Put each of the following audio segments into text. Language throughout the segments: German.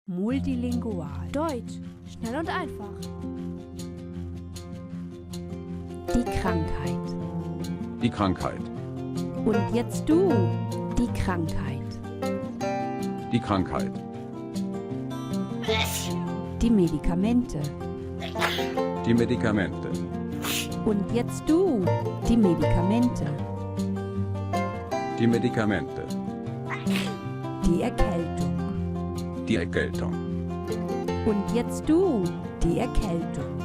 Multilingual. Deutsch. Schnell und einfach. Die Krankheit. Die Krankheit. Und jetzt du. Die Krankheit. Die Krankheit. Die Medikamente. Die Medikamente. Und jetzt du. Die Medikamente. Die Medikamente. Die Erkältung. Die Erkältung. Und jetzt du. Die Erkältung.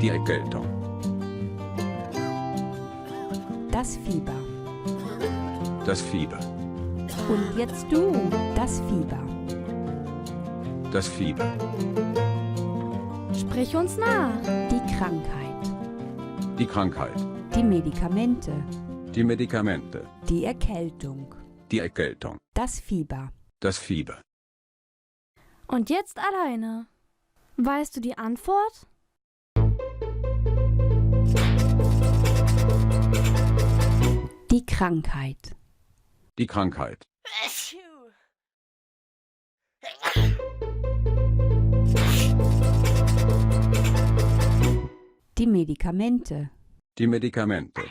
Die Erkältung. Das Fieber. Das Fieber. Und jetzt du. Das Fieber. Das Fieber. Sprich uns nach. Die Krankheit. Die Krankheit. Die Medikamente. Die Medikamente. Die Erkältung. Die Erkältung. Das Fieber. Das Fieber. Und jetzt alleine. Weißt du die Antwort? Die Krankheit. Die Krankheit. Die Medikamente. Die Medikamente.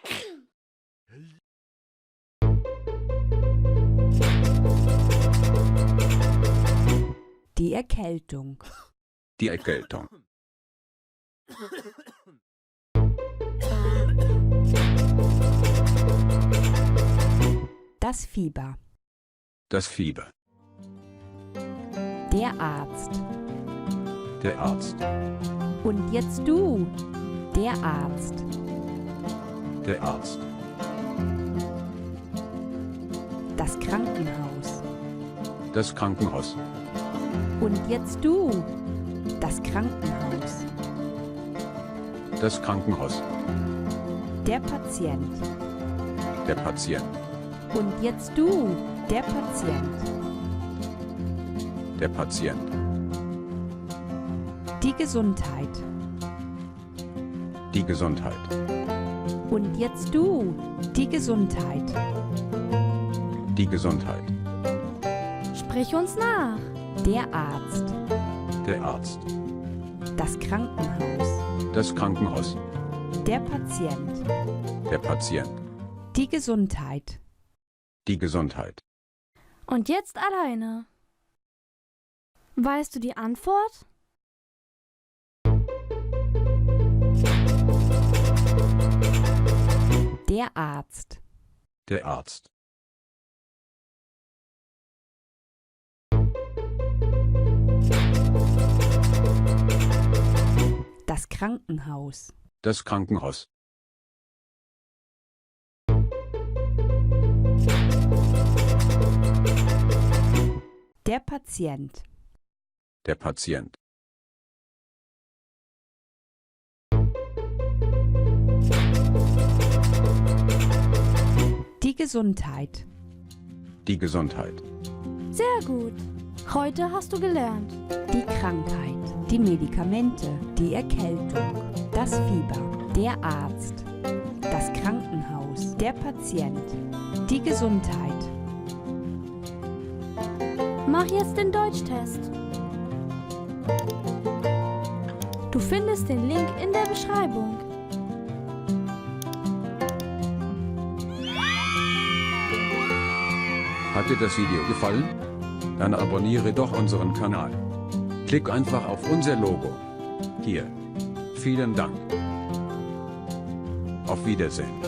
Die Erkältung. Die Erkältung. Das Fieber. Das Fieber. Der Arzt. Der Arzt. Und jetzt du. Der Arzt. Der Arzt. Das Krankenhaus. Das Krankenhaus. Und jetzt du. Das Krankenhaus. Das Krankenhaus. Der Patient. Der Patient. Und jetzt du. Der Patient. Der Patient. Die Gesundheit. Die Gesundheit. Und jetzt du. Die Gesundheit. Die Gesundheit. Sprich uns nach. Der Arzt. Der Arzt. Das Krankenhaus. Das Krankenhaus. Der Patient. Der Patient. Die Gesundheit. Die Gesundheit. Und jetzt alleine. Weißt du die Antwort? Der Arzt. Der Arzt. Das Krankenhaus. Das Krankenhaus. Der Patient. Der Patient. Die Gesundheit. Die Gesundheit. Sehr gut. Heute hast du gelernt. Die Krankheit. Die Medikamente. Die Erkältung. Das Fieber. Der Arzt. Das Krankenhaus. Der Patient. Die Gesundheit. Mach jetzt den Deutschtest. Du findest den Link in der Beschreibung. Hat dir das Video gefallen? Dann abonniere doch unseren Kanal. Klick einfach auf unser Logo. Hier. Vielen Dank. Auf Wiedersehen.